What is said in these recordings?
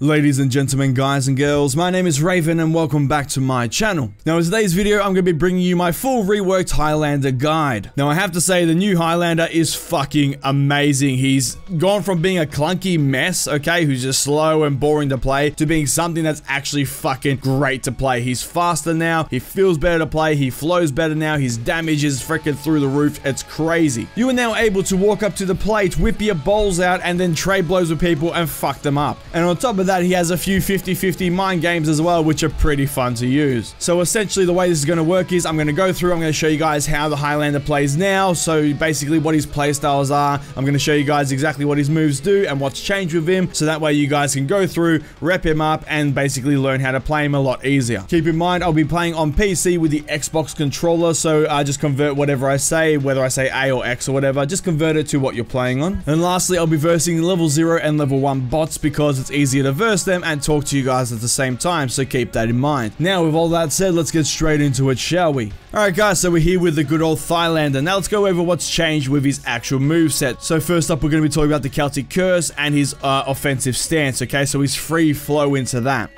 Ladies and gentlemen, guys and girls, my name is Raven and welcome back to my channel. Now in today's video, I'm going to be bringing you my full reworked Highlander guide. Now I have to say the new Highlander is fucking amazing. He's gone from being a clunky mess, okay, who's just slow and boring to play, to being something that's actually fucking great to play. He's faster now, he feels better to play, he flows better now, his damage is freaking through the roof, it's crazy. You are now able to walk up to the plate, whip your bowls out, and then trade blows with people and fuck them up. And on top of that, he has a few 50-50 mind games as well, which are pretty fun to use. So essentially the way this is going to work is I'm going to go through, I'm going to show you guys how the Highlander plays now, so basically what his playstyles are. I'm going to show you guys exactly what his moves do and what's changed with him, so that way you guys can go through, rep him up, and basically learn how to play him a lot easier. Keep in mind, I'll be playing on PC with the Xbox controller, so I just convert whatever I say, whether I say A or X or whatever, just convert it to what you're playing on. And lastly, I'll be versing level 0 and level 1 bots because it's easier to verse them and talk to you guys at the same time, so keep that in mind. Now with all that said, let's get straight into it, shall we? Alright guys, so we're here with the good old Highlander. Now let's go over what's changed with his actual moveset. So first up, we're going to be talking about the Celtic Curse and his offensive stance, okay? So his free flow into that.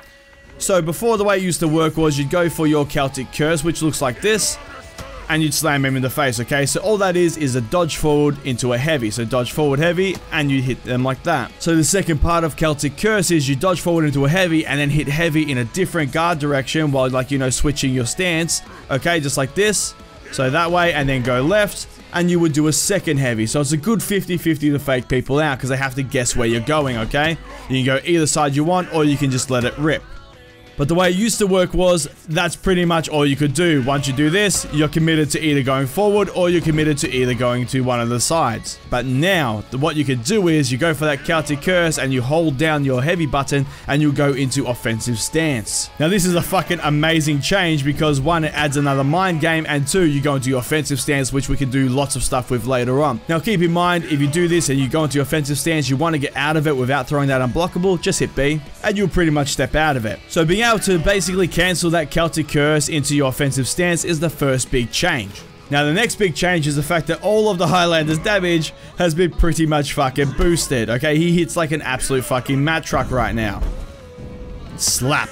So before, the way it used to work was you'd go for your Celtic Curse, which looks like this, and you'd slam him in the face, okay? So all that is a dodge forward into a heavy. So dodge forward heavy, and you hit them like that. So the second part of Celtic Curse is you dodge forward into a heavy, and then hit heavy in a different guard direction while, like, you know, switching your stance, okay? Just like this. So that way, and then go left, and you would do a second heavy. So it's a good 50-50 to fake people out, because they have to guess where you're going, okay? You can go either side you want, or you can just let it rip. But the way it used to work was, that's pretty much all you could do. Once you do this, you're committed to either going forward or you're committed to either going to one of the sides. But now, what you could do is, you go for that Celtic Curse and you hold down your heavy button and you go into offensive stance. Now this is a fucking amazing change because one, it adds another mind game, and two, you go into your offensive stance, which we can do lots of stuff with later on. Now keep in mind, if you do this and you go into your offensive stance, you want to get out of it without throwing that unblockable, just hit B and you'll pretty much step out of it. So being able to basically cancel that Celtic Curse into your offensive stance is the first big change. Now the next big change is the fact that all of the Highlander's damage has been pretty much fucking boosted, okay? He hits like an absolute fucking mat truck right now. Slap.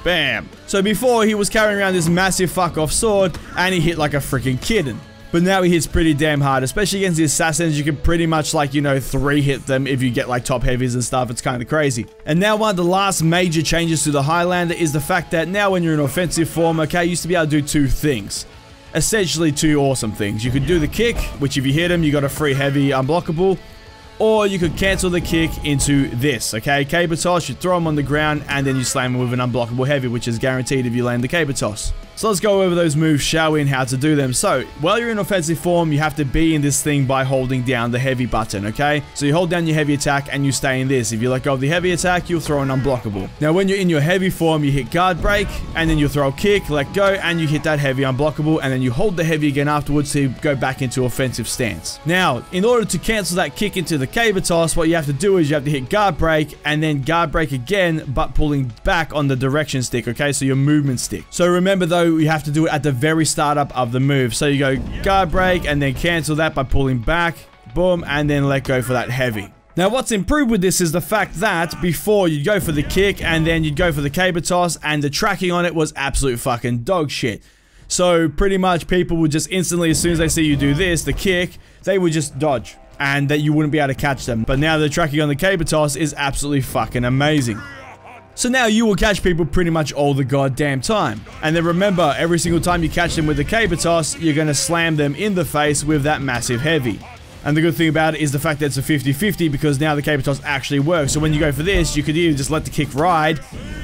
Bam. So before, he was carrying around this massive fuck off sword and he hit like a freaking kitten. But now he hits pretty damn hard, especially against the assassins. You can pretty much, like, you know, 3-hit them if you get like top heavies and stuff. It's kind of crazy. And now one of the last major changes to the Highlander is the fact that now when you're in offensive form, okay, you used to be able to do two things. Essentially two awesome things. You could do the kick, which if you hit him, you got a free heavy unblockable. Or you could cancel the kick into this, okay? Caber toss, you throw him on the ground, and then you slam him with an unblockable heavy, which is guaranteed if you land the caber toss. So let's go over those moves, shall we, and how to do them. So, while you're in offensive form, you have to be in this thing by holding down the heavy button, okay? So you hold down your heavy attack, and you stay in this. If you let go of the heavy attack, you'll throw an unblockable. Now, when you're in your heavy form, you hit guard break, and then you throw a kick, let go, and you hit that heavy unblockable, and then you hold the heavy again afterwards to go back into offensive stance. Now, in order to cancel that kick into the caber toss, what you have to do is you have to hit guard break, and then guard break again, but pulling back on the direction stick, okay? So your movement stick. So remember though, you have to do it at the very startup of the move. So you go guard break and then cancel that by pulling back, boom, and then let go for that heavy. Now what's improved with this is the fact that before you'd go for the kick and then you'd go for the caber toss and the tracking on it was absolute fucking dog shit. So pretty much people would just instantly, as soon as they see you do this, the kick, they would just dodge and that you wouldn't be able to catch them. But now the tracking on the caber toss is absolutely fucking amazing. So now you will catch people pretty much all the goddamn time. And then remember, every single time you catch them with the caber toss, you're going to slam them in the face with that massive heavy. And the good thing about it is the fact that it's a 50-50 because now the caber toss actually works. So when you go for this, you could either just let the kick ride,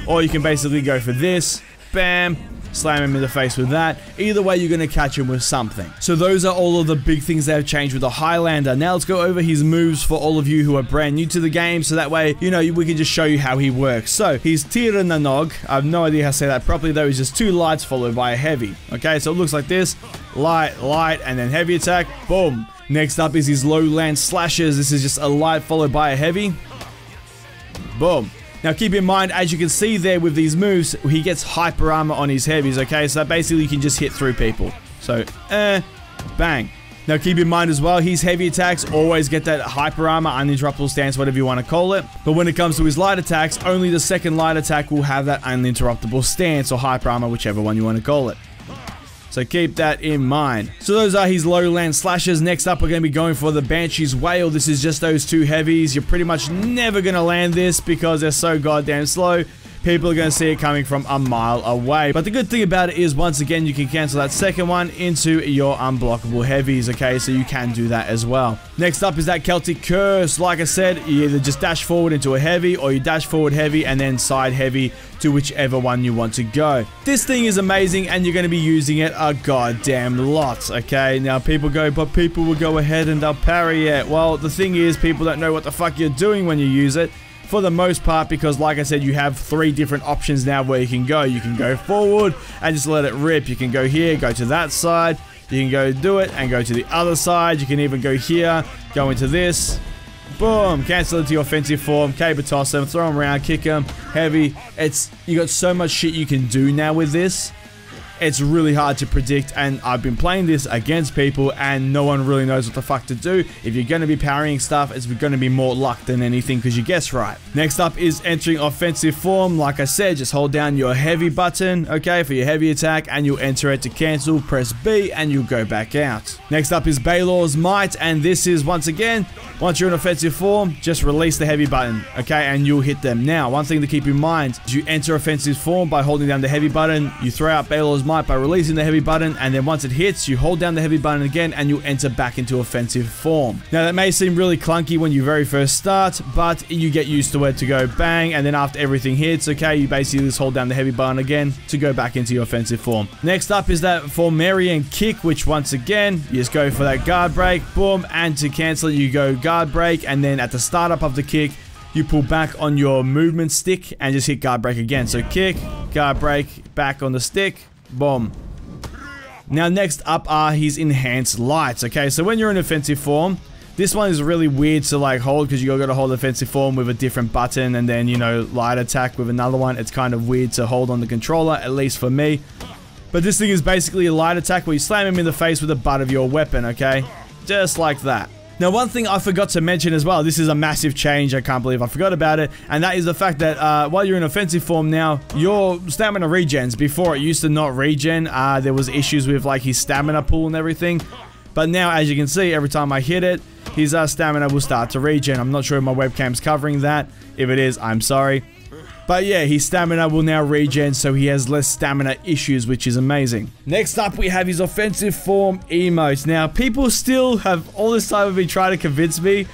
or you can basically go for this, bam, slam him in the face with that. Either way, you're going to catch him with something. So those are all of the big things that have changed with the Highlander. Now let's go over his moves for all of you who are brand new to the game, so that way, you know, we can just show you how he works. So he's Tira Nanog. I have no idea how to say that properly though. He's just two lights followed by a heavy. Okay, so it looks like this. Light, light, and then heavy attack. Boom. Next up is his low land slashes. This is just a light followed by a heavy. Boom. Now keep in mind, as you can see there with these moves, he gets hyper armor on his heavies, okay? So that basically you can just hit through people. So, bang. Now keep in mind as well, his heavy attacks always get that hyper armor, uninterruptible stance, whatever you want to call it. But when it comes to his light attacks, only the second light attack will have that uninterruptible stance or hyper armor, whichever one you want to call it. So keep that in mind. So those are his lowland slashes. Next up, we're going to be going for the Banshee's Wail. This is just those two heavies. You're pretty much never going to land this because they're so goddamn slow. People are going to see it coming from a mile away. But the good thing about it is, once again, you can cancel that second one into your unblockable heavies, okay? So you can do that as well. Next up is that Celtic Curse. Like I said, you either just dash forward into a heavy, or you dash forward heavy and then side heavy to whichever one you want to go. This thing is amazing, and you're going to be using it a goddamn lot, okay? Now, people go, but people will go ahead and they'll parry it. Well, the thing is, people don't know what the fuck you're doing when you use it. For the most part, because like I said, you have 3 different options now where you can go. You can go forward and just let it rip. You can go here, go to that side. You can go do it and go to the other side. You can even go here, go into this. Boom, cancel it to your offensive form, caber toss them, throw them around, kick them, heavy. You got so much shit you can do now with this. It's really hard to predict, and I've been playing this against people and no one really knows what the fuck to do. If you're going to be parrying stuff, it's going to be more luck than anything because you guessed right. Next up is entering offensive form. Like I said, just hold down your heavy button, okay, for your heavy attack, and you'll enter it to cancel. Press B and you'll go back out. Next up is Balor's Might, and this is, once again, once you're in offensive form, just release the heavy button, okay, and you'll hit them. Now, one thing to keep in mind is you enter offensive form by holding down the heavy button. You throw out Balor's Might by releasing the heavy button, and then once it hits, you hold down the heavy button again and you'll enter back into offensive form. Now, that may seem really clunky when you very first start, but you get used to it to go bang, and then after everything hits, okay, you basically just hold down the heavy button again to go back into your offensive form. Next up is that Formarian Kick, which once again, you just go for that guard break, boom, and to cancel it, you go guard break, and then at the startup of the kick, you pull back on your movement stick and just hit guard break again. So kick, guard break, back on the stick, boom. Now next up are his enhanced lights, okay? So when you're in offensive form, this one is really weird to like hold because you got to hold offensive form with a different button and then, you know, light attack with another one. It's kind of weird to hold on the controller, at least for me. But this thing is basically a light attack where you slam him in the face with the butt of your weapon, okay? Just like that. Now, one thing I forgot to mention as well, this is a massive change, I can't believe I forgot about it, and that is the fact that while you're in offensive form now, your stamina regens. Before, it used to not regen, there was issues with like his stamina pool and everything, but now, as you can see, every time I hit it, his stamina will start to regen. I'm not sure if my webcam's covering that. If it is, I'm sorry. But yeah, his stamina will now regen, so he has less stamina issues, which is amazing. Next up, we have his offensive form emotes. Now, people still have all this time been trying to convince me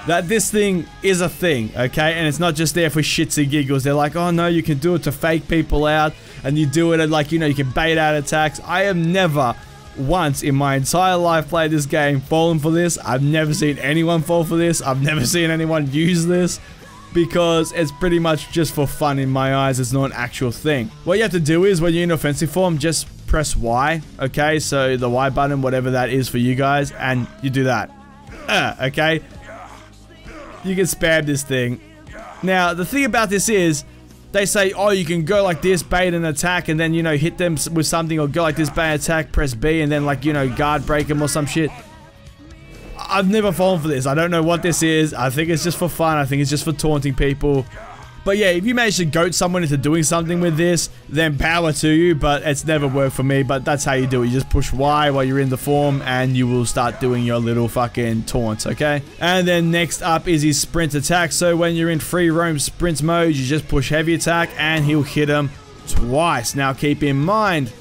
that this thing is a thing, okay? And it's not just there for shits and giggles. They're like, oh no, you can do it to fake people out, and you do it and like, you know, you can bait out attacks. I have never once in my entire life played this game fallen for this. I've never seen anyone fall for this. I've never seen anyone use this. Because it's pretty much just for fun in my eyes. It's not an actual thing. What you have to do is when you're in offensive form, just press Y, okay? So the Y button, whatever that is for you guys, and you do that. Okay? You can spam this thing. Now, the thing about this is, they say, oh, you can go like this, bait an attack, and then, you know, hit them with something, or go like this, bait attack, press B, and then like, you know, guard break them or some shit. I've never fallen for this. I don't know what this is. I think it's just for fun. I think it's just for taunting people. But yeah, if you manage to goat someone into doing something with this, then power to you, but it's never worked for me. But that's how you do it. You just push Y while you're in the form, and you will start doing your little fucking taunts, okay? And then next up is his sprint attack. So when you're in free roam sprint mode, you just push heavy attack, and he'll hit him twice. Now keep in mind,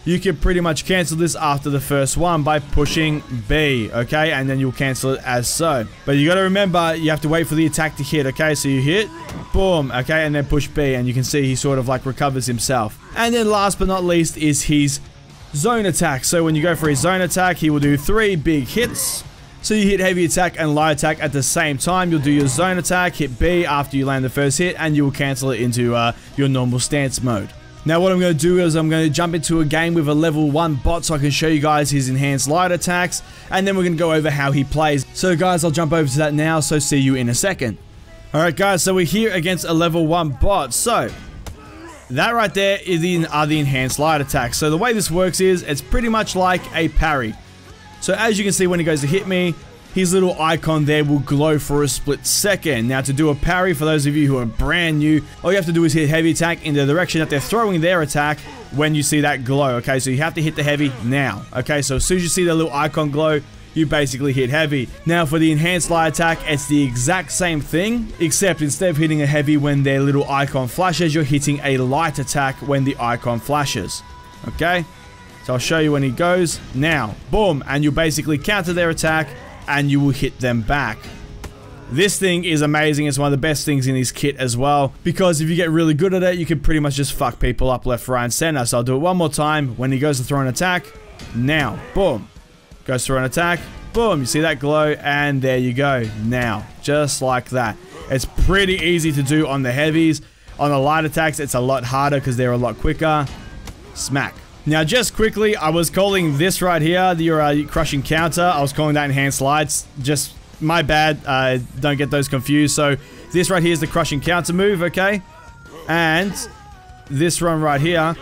you can pretty much cancel this after the first one by pushing B, okay? And then you'll cancel it as so. But you gotta remember, you have to wait for the attack to hit, okay? So you hit, boom, okay? And then push B, and you can see he sort of like recovers himself. And then last but not least is his zone attack. So when you go for his zone attack, he will do 3 big hits. So you hit heavy attack and light attack at the same time. You'll do your zone attack, hit B after you land the first hit, and you will cancel it into your normal stance mode. Now what I'm going to do is I'm going to jump into a game with a level 1 bot so I can show you guys his enhanced light attacks, and then we're going to go over how he plays. So guys, I'll jump over to that now, so see you in a second. Alright guys, so we're here against a level 1 bot. So that right there are the enhanced light attacks. So the way this works is it's pretty much like a parry. So as you can see, when he goes to hit me, his little icon there will glow for a split second. Now to do a parry, for those of you who are brand new, all you have to do is hit heavy attack in the direction that they're throwing their attack when you see that glow, okay? So you have to hit the heavy now, okay? So as soon as you see the little icon glow, you basically hit heavy. Now for the enhanced light attack, it's the exact same thing, except instead of hitting a heavy when their little icon flashes, you're hitting a light attack when the icon flashes, okay? So I'll show you when he goes. Now, boom, and you basically counter their attack, and you will hit them back. This thing is amazing. It's one of the best things in his kit as well, because if you get really good at it, you can pretty much just fuck people up left, right, and center. So I'll do it one more time. When he goes to throw an attack, now, boom. Goes through an attack, boom. You see that glow, and there you go. Now, just like that. It's pretty easy to do on the heavies. On the light attacks, it's a lot harder because they're a lot quicker. Smack. Now, just quickly, I was calling this right here your crushing counter. I was calling that enhanced lights. Just my bad. Don't get those confused. So, this right here is the crushing counter move, okay? And this one right here,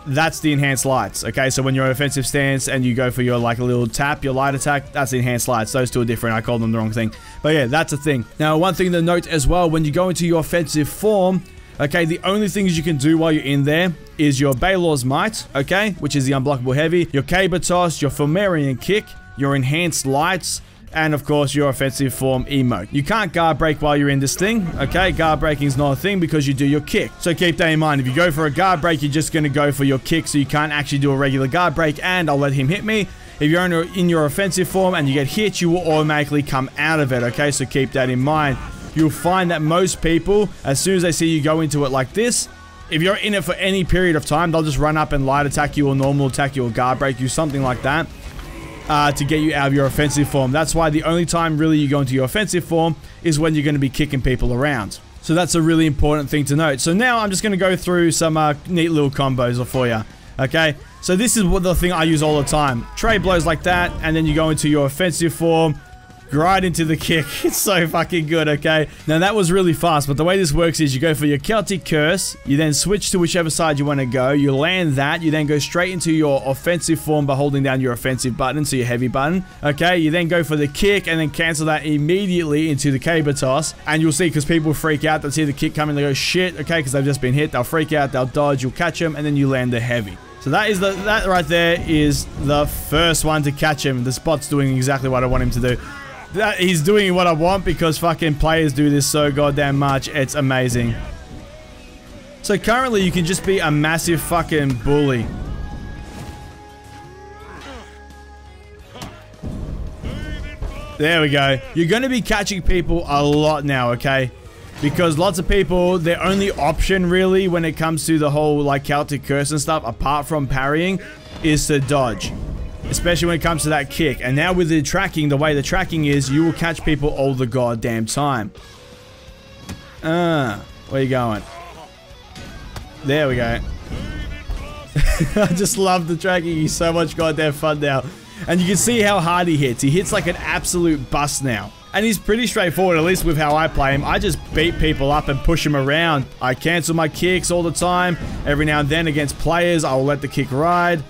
that's the enhanced lights, okay? So, when you're in offensive stance and you go for your, like, a little tap, your light attack, that's the enhanced lights. Those two are different. I called them the wrong thing. But yeah, that's a thing. Now, one thing to note as well, when you go into your offensive form, okay, the only things you can do while you're in there is your Balor's Might, okay, which is the unblockable heavy, your Caber Toss, your Fomerian Kick, your enhanced lights, and of course your offensive form emote. You can't guard break while you're in this thing, okay? Guard breaking is not a thing because you do your kick. So keep that in mind. If you go for a guard break, you're just going to go for your kick, so you can't actually do a regular guard break, and I'll let him hit me. If you're in your offensive form and you get hit, you will automatically come out of it, okay? So keep that in mind. You'll find that most people, as soon as they see you go into it like this, if you're in it for any period of time, they'll just run up and light attack you or normal attack you or guard break you, something like that, to get you out of your offensive form. That's why the only time really you go into your offensive form is when you're going to be kicking people around. So that's a really important thing to note. So now I'm just going to go through some neat little combos for you, okay? So this is the thing I use all the time. Trade blows like that, and then you go into your offensive form, right into the kick. It's so fucking good, okay? Now, that was really fast, but the way this works is you go for your Celtic Curse, you then switch to whichever side you want to go, you land that, you then go straight into your offensive form by holding down your offensive button, so your heavy button, okay? You then go for the kick and then cancel that immediately into the Caber Toss, and you'll see, because people freak out, they'll see the kick coming, they go, shit, okay, because they've just been hit, they'll freak out, they'll dodge, you'll catch them, and then you land the heavy. So that right there is the first one to catch him. The spot's doing exactly what I want him to do. He's doing what I want because fucking players do this so goddamn much. It's amazing. So currently you can just be a massive fucking bully. There we go. You're going to be catching people a lot now, okay? Because lots of people, their only option really when it comes to the whole like Celtic Curse and stuff, apart from parrying, is to dodge. Especially when it comes to that kick. And now with the tracking, the way the tracking is, you will catch people all the goddamn time. Where you going? There we go. I just love the tracking. He's so much goddamn fun now. And you can see how hard he hits. He hits like an absolute bust now. And he's pretty straightforward, at least with how I play him. I just beat people up and push him around. I cancel my kicks all the time. Every now and then against players, I'll let the kick ride.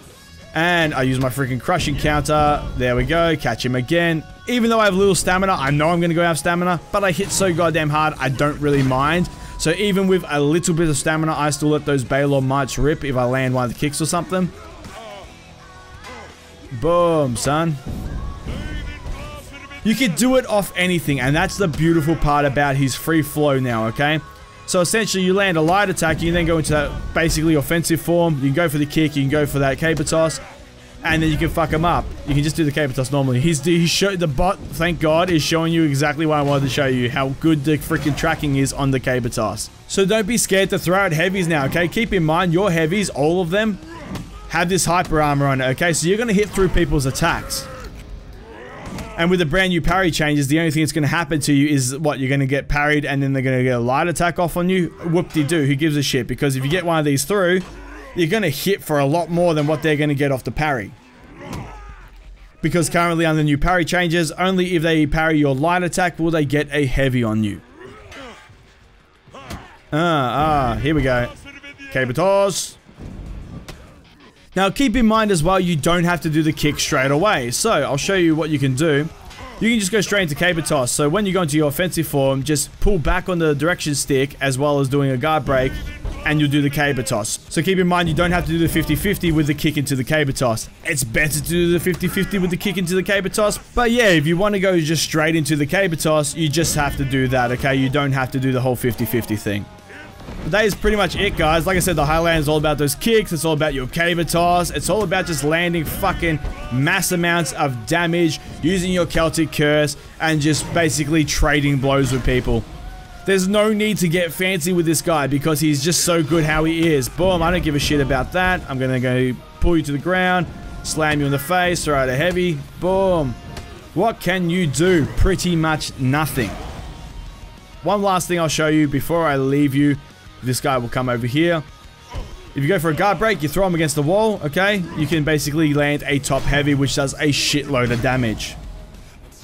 And I use my freaking crushing counter. There we go. Catch him again. Even though I have little stamina, I know I'm going to go have stamina. But I hit so goddamn hard, I don't really mind. So even with a little bit of stamina, I still let those Balor Mights rip if I land one of the kicks or something. Boom, son. You can do it off anything, and that's the beautiful part about his free flow now, okay? So essentially, you land a light attack, you can then go into that basically offensive form, you can go for the kick, you can go for that Caber Toss, and then you can fuck him up. You can just do the Caber Toss normally. The bot, thank God, is showing you exactly what I wanted to show you, how good the freaking tracking is on the Caber Toss. So don't be scared to throw out heavies now, okay? Keep in mind, your heavies, all of them, have this hyper armor on it, okay? So you're going to hit through people's attacks. And with the brand new parry changes, the only thing that's going to happen to you is what? You're going to get parried and then they're going to get a light attack off on you. Whoop-de-doo, who gives a shit? Because if you get one of these through, you're going to hit for a lot more than what they're going to get off the parry. Because currently under new parry changes, only if they parry your light attack will they get a heavy on you. Here we go. Caber Toss. Now keep in mind as well, you don't have to do the kick straight away. So I'll show you what you can do. You can just go straight into caber toss. So when you go into your offensive form, just pull back on the direction stick as well as doing a guard break, and you'll do the caber toss. So keep in mind, you don't have to do the 50-50 with the kick into the caber toss. It's better to do the 50-50 with the kick into the caber toss. But yeah, if you want to go just straight into the caber toss, you just have to do that, okay? You don't have to do the whole 50-50 thing. But that is pretty much it, guys. Like I said, the Highlander is all about those kicks. It's all about your caber toss. It's all about just landing fucking mass amounts of damage, using your Celtic Curse, and just basically trading blows with people. There's no need to get fancy with this guy because he's just so good how he is. Boom, I don't give a shit about that. I'm gonna go pull you to the ground, slam you in the face, throw out a heavy. Boom. What can you do? Pretty much nothing. One last thing I'll show you before I leave you. This guy will come over here. If you go for a guard break, you throw him against the wall, okay? You can basically land a top heavy, which does a shitload of damage.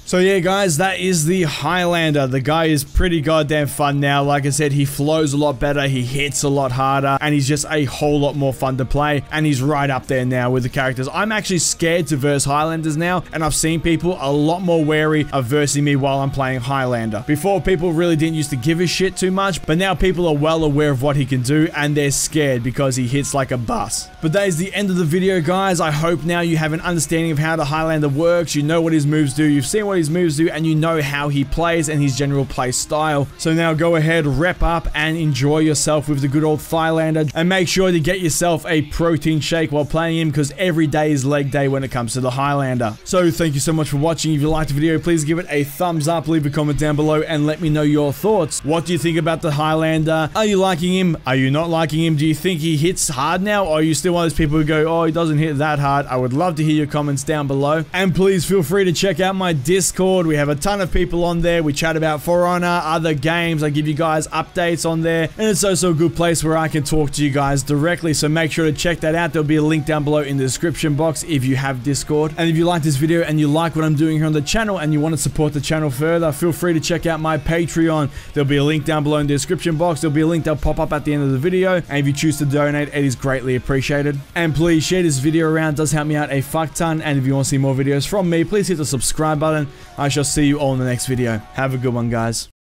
So yeah, guys, that is the Highlander. The guy is pretty goddamn fun now. Like I said, he flows a lot better, he hits a lot harder, and he's just a whole lot more fun to play, and he's right up there now with the characters. I'm actually scared to verse Highlanders now, and I've seen people a lot more wary of versing me while I'm playing Highlander. Before, people really didn't used to give a shit too much, but now people are well aware of what he can do, and they're scared because he hits like a bus. But that is the end of the video, guys. I hope now you have an understanding of how the Highlander works, you know what his moves do, you've seen what his moves do, and you know how he plays and his general play style. So now go ahead, rep up and enjoy yourself with the good old Highlander, and make sure to get yourself a protein shake while playing him, because every day is leg day when it comes to the Highlander. So thank you so much for watching. If you liked the video, please give it a thumbs up, leave a comment down below, and let me know your thoughts. What do you think about the Highlander? Are you liking him? Are you not liking him? Do you think he hits hard now, or are you still one of those people who go, oh, he doesn't hit that hard? I would love to hear your comments down below. And please feel free to check out my Discord. We have a ton of people on there. We chat about For Honor, other games. I give you guys updates on there, and it's also a good place where I can talk to you guys directly, so make sure to check that out. There'll be a link down below in the description box if you have Discord. And if you like this video and you like what I'm doing here on the channel and you want to support the channel further, feel free to check out my Patreon. There'll be a link down below in the description box. There'll be a link that'll pop up at the end of the video, and if you choose to donate, it is greatly appreciated. And please share this video around. It does help me out a fuck ton. And if you want to see more videos from me, please hit the subscribe button. I shall see you all in the next video. Have a good one, guys.